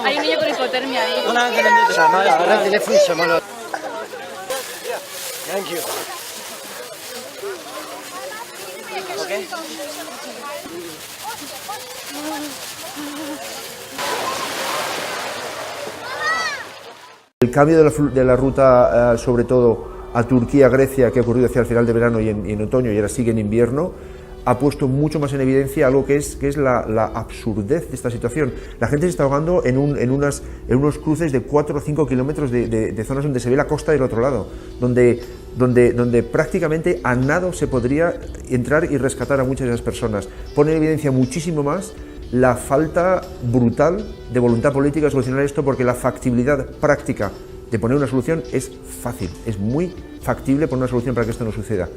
Hay un niño con hipotermia ahí. Thank you. Okay. El cambio de la ruta, sobre todo a Turquía, Grecia, que ha ocurrido hacia el final de verano y en otoño y ahora sigue en invierno, ha puesto mucho más en evidencia algo que es la absurdez de esta situación. La gente se está ahogando en unos cruces de 4 o 5 kilómetros de zonas donde se ve la costa del otro lado, donde prácticamente a nado se podría entrar y rescatar a muchas de esas personas. Pone en evidencia muchísimo más la falta brutal de voluntad política de solucionar esto, porque la factibilidad práctica de poner una solución es fácil, es muy factible poner una solución para que esto no suceda.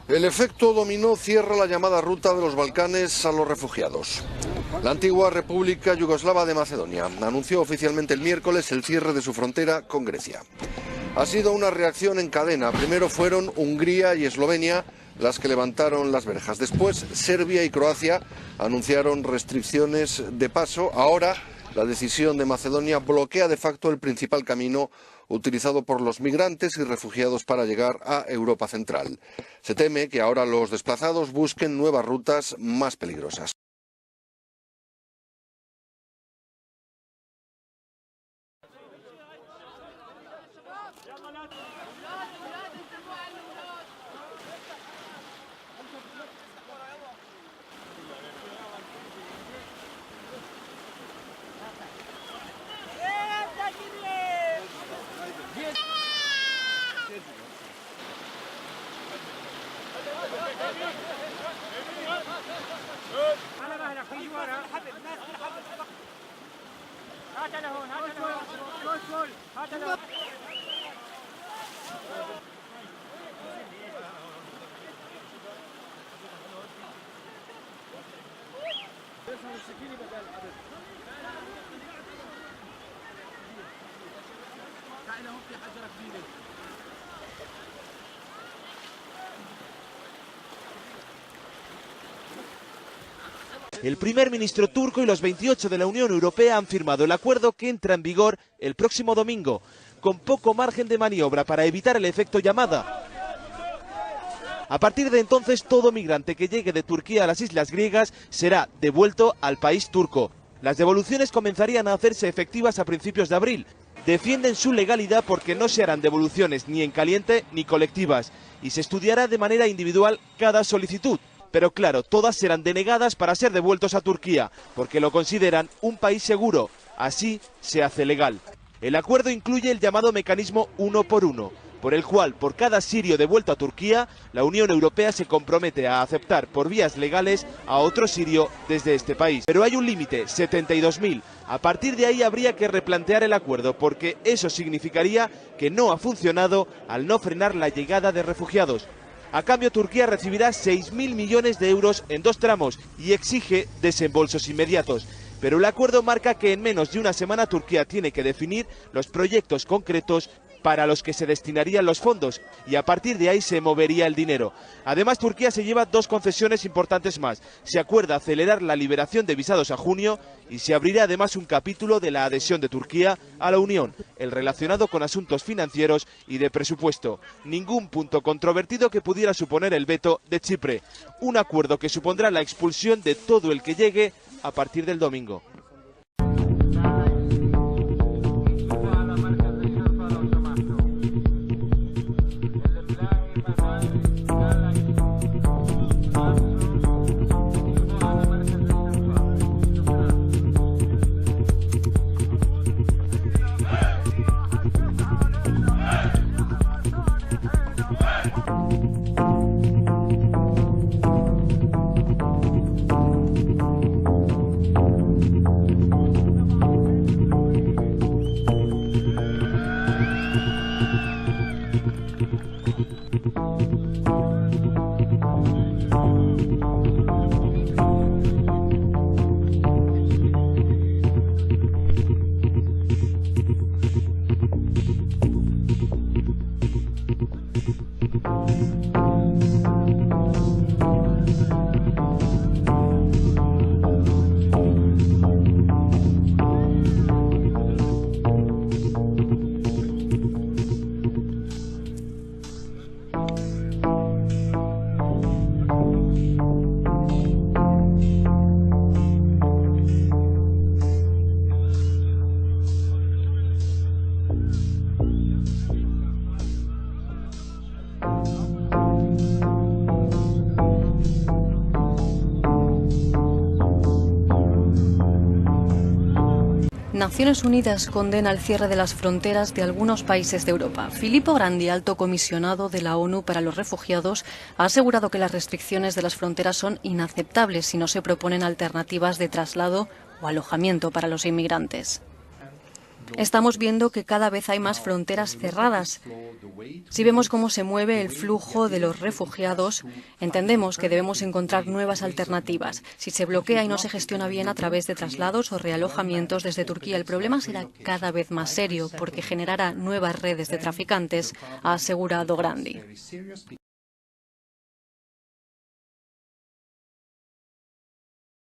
El efecto dominó cierra la llamada ruta de los Balcanes a los refugiados. La antigua República Yugoslava de Macedonia anunció oficialmente el miércoles el cierre de su frontera con Grecia. Ha sido una reacción en cadena. Primero fueron Hungría y Eslovenia las que levantaron las verjas. Después Serbia y Croacia anunciaron restricciones de paso. Ahora la decisión de Macedonia bloquea de facto el principal camino utilizado por los migrantes y refugiados para llegar a Europa Central. Se teme que ahora los desplazados busquen nuevas rutas más peligrosas. El primer ministro turco y los 28 de la Unión Europea han firmado el acuerdo que entra en vigor el próximo domingo, con poco margen de maniobra para evitar el efecto llamada. A partir de entonces, todo migrante que llegue de Turquía a las islas griegas será devuelto al país turco. Las devoluciones comenzarían a hacerse efectivas a principios de abril. Defienden su legalidad porque no se harán devoluciones ni en caliente ni colectivas y se estudiará de manera individual cada solicitud. Pero claro, todas serán denegadas para ser devueltos a Turquía, porque lo consideran un país seguro. Así se hace legal. El acuerdo incluye el llamado mecanismo 1 por 1, por el cual por cada sirio devuelto a Turquía, la Unión Europea se compromete a aceptar por vías legales a otro sirio desde este país. Pero hay un límite, 72.000. A partir de ahí habría que replantear el acuerdo, porque eso significaría que no ha funcionado al no frenar la llegada de refugiados. A cambio, Turquía recibirá 6.000 millones de euros en 2 tramos y exige desembolsos inmediatos. Pero el acuerdo marca que en menos de una semana Turquía tiene que definir los proyectos concretos para los que se destinarían los fondos y a partir de ahí se movería el dinero. Además, Turquía se lleva 2 concesiones importantes más. Se acuerda acelerar la liberación de visados a junio y se abrirá además un capítulo de la adhesión de Turquía a la Unión, el relacionado con asuntos financieros y de presupuesto. Ningún punto controvertido que pudiera suponer el veto de Chipre. Un acuerdo que supondrá la expulsión de todo el que llegue a partir del domingo. Naciones Unidas condena el cierre de las fronteras de algunos países de Europa. Filippo Grandi, alto comisionado de la ONU para los refugiados, ha asegurado que las restricciones de las fronteras son inaceptables si no se proponen alternativas de traslado o alojamiento para los inmigrantes. Estamos viendo que cada vez hay más fronteras cerradas. Si vemos cómo se mueve el flujo de los refugiados, entendemos que debemos encontrar nuevas alternativas. Si se bloquea y no se gestiona bien a través de traslados o realojamientos desde Turquía, el problema será cada vez más serio porque generará nuevas redes de traficantes, ha asegurado Grandi.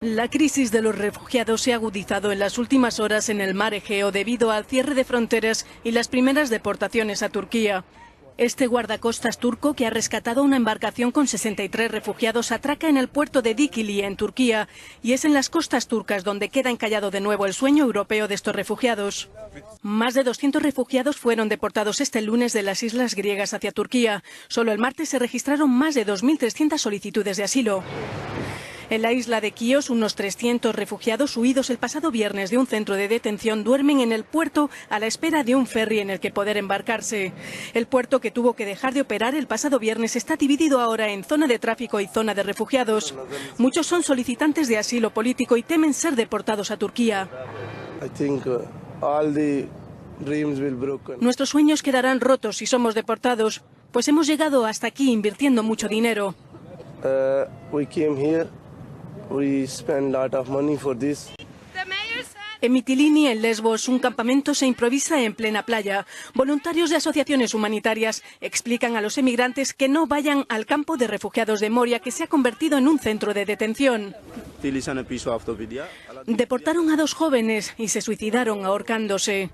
La crisis de los refugiados se ha agudizado en las últimas horas en el mar Egeo debido al cierre de fronteras y las primeras deportaciones a Turquía. Este guardacostas turco, que ha rescatado una embarcación con 63 refugiados, atraca en el puerto de Dikili, en Turquía, y es en las costas turcas donde queda encallado de nuevo el sueño europeo de estos refugiados. Más de 200 refugiados fueron deportados este lunes de las islas griegas hacia Turquía. Solo el martes se registraron más de 2.300 solicitudes de asilo. En la isla de Quíos, unos 300 refugiados huidos el pasado viernes de un centro de detención duermen en el puerto a la espera de un ferry en el que poder embarcarse. El puerto, que tuvo que dejar de operar el pasado viernes, está dividido ahora en zona de tráfico y zona de refugiados. Muchos son solicitantes de asilo político y temen ser deportados a Turquía. Nuestros sueños quedarán rotos si somos deportados, pues hemos llegado hasta aquí invirtiendo mucho dinero. En Mitilini, en Lesbos, un campamento se improvisa en plena playa. Voluntarios de asociaciones humanitarias explican a los emigrantes que no vayan al campo de refugiados de Moria, que se ha convertido en un centro de detención. Deportaron a 2 jóvenes y se suicidaron ahorcándose.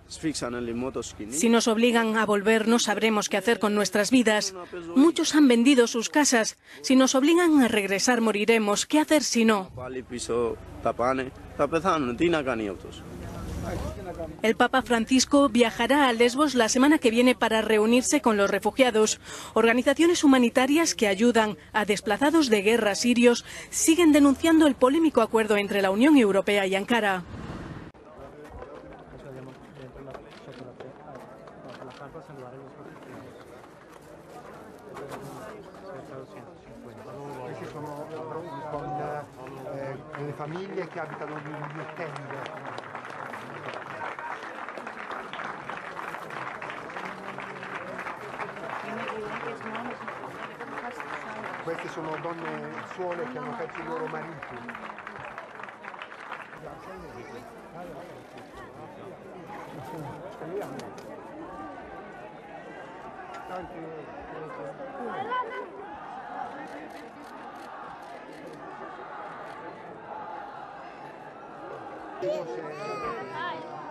Si nos obligan a volver, no sabremos qué hacer con nuestras vidas. Muchos han vendido sus casas. Si nos obligan a regresar, moriremos. ¿Qué hacer si no? El Papa Francisco viajará a Lesbos la semana que viene para reunirse con los refugiados. Organizaciones humanitarias que ayudan a desplazados de guerra sirios siguen denunciando el polémico acuerdo entre la Unión Europea y Ankara. Queste sono donne suole che hanno perso i loro mariti.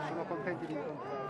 Sono contenti di incontrarvi.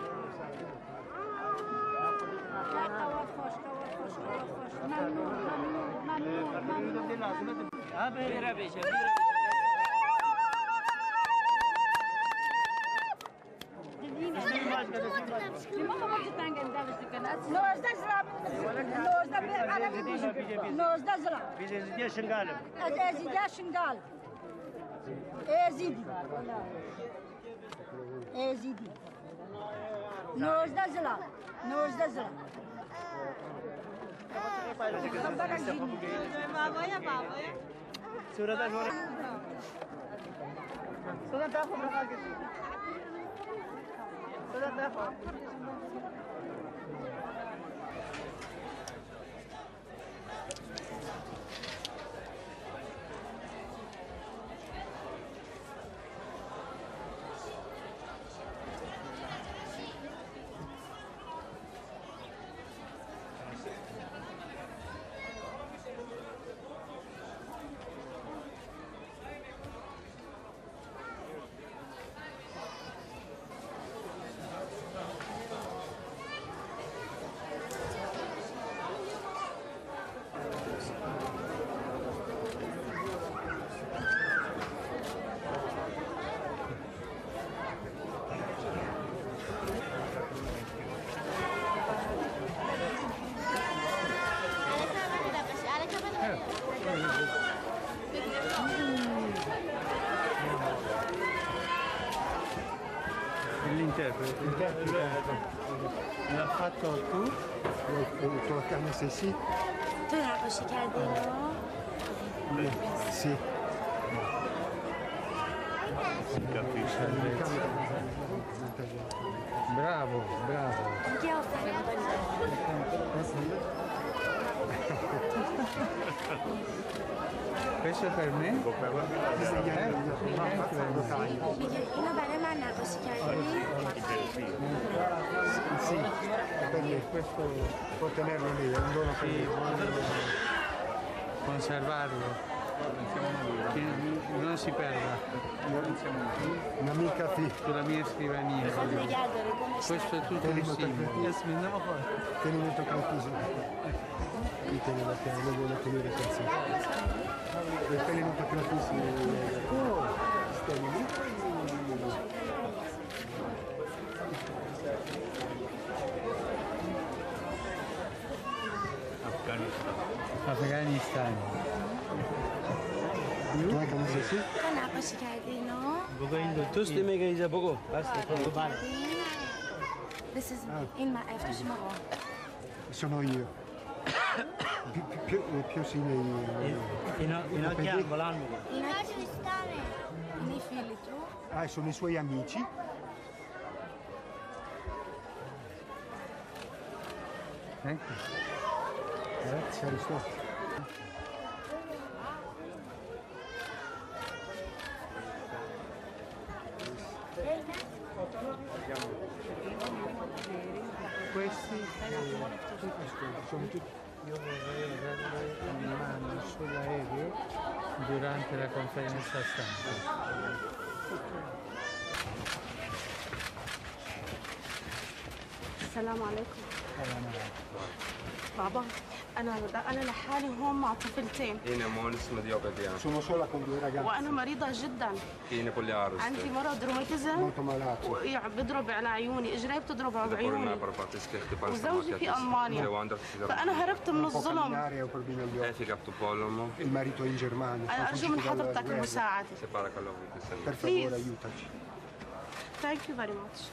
L'interprete. L'ha fatto tu? تو كان سيسي تو نقاشی کردی اینو؟ سي Si capisce. Bravo, bravo. دیگه آفرین Questo è per me? میگه اینو برای من نقاشی کردی؟ Sì, per me. Questo può tenerlo lì, è un dono per Sì, me. voglio conservarlo. Che non si perda. Un'amica sì. Sulla mia scrivania. خب نگه داره گمش Questo è tutto il simbolo. Andiamo qua. Tieni fotocrotismo. Qui tieni la chiave, lo vuole tenere così. Tieni fotocrotismo. Stai lì. Afghanistan. Tu hai camisa sì? تو نقاشی کردی اینو؟ تو استیمه گیزه بگو This is این معرفت شما با Sono io. Più sì nei... اینا که بلند میگه اینا کریستانه اینی فیلی تو؟ sono i suoi amici. Ecco. Grazie Aristotele. Questi Sono tutti... io vorrei averle in mano sull'aereo durante la conferenza stampa. السلام عليكم. بابا أنا لحالي هون مع طفلتين Sono sola con due ragazzi. وأنا مريضة جدا. عندي مرض روماتيزم Molto malato. بضرب على عيوني، إجري بتضرب بعيوني. وزوجي في ألمانيا. فأنا هربت من الظلم. Camminare ho problemi agli occhi. Il marito è in Germania. أنا أرجو من حضرتك المساعدة. Per favore aiutaci. Thank you very much.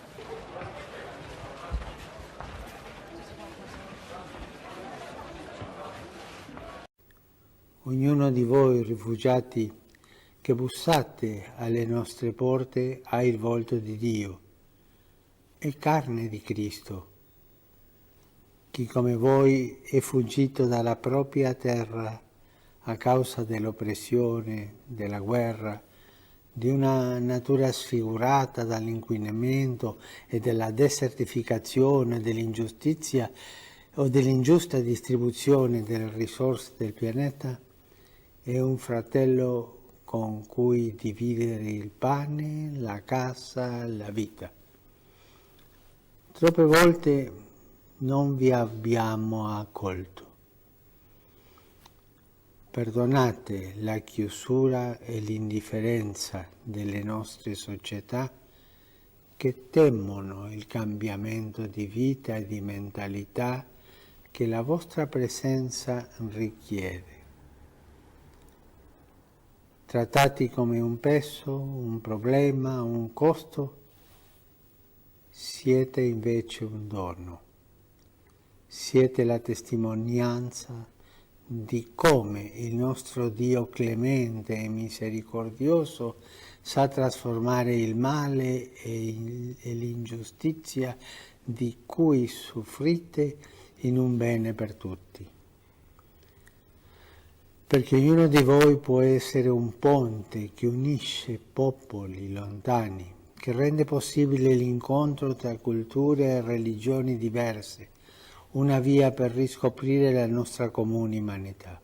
Ognuno di voi rifugiati che bussate alle nostre porte ha il volto di Dio, è carne di Cristo. Chi come voi è fuggito dalla propria terra a causa dell'oppressione, della guerra, di una natura sfigurata dall'inquinamento e della desertificazione, dell'ingiustizia o dell'ingiusta distribuzione delle risorse del pianeta, è un fratello con cui dividere il pane, la casa, la vita. Troppe volte non vi abbiamo accolto. Perdonate la chiusura e l'indifferenza delle nostre società che temono il cambiamento di vita e di mentalità che la vostra presenza richiede. Trattati come un peso, un problema, un costo, siete invece un dono. Siete la testimonianza di come il nostro Dio clemente e misericordioso sa trasformare il male e l'ingiustizia di cui soffrite in un bene per tutti. Perché ognuno di voi può essere un ponte che unisce popoli lontani, che rende possibile l'incontro tra culture e religioni diverse, una via per riscoprire la nostra comune umanità.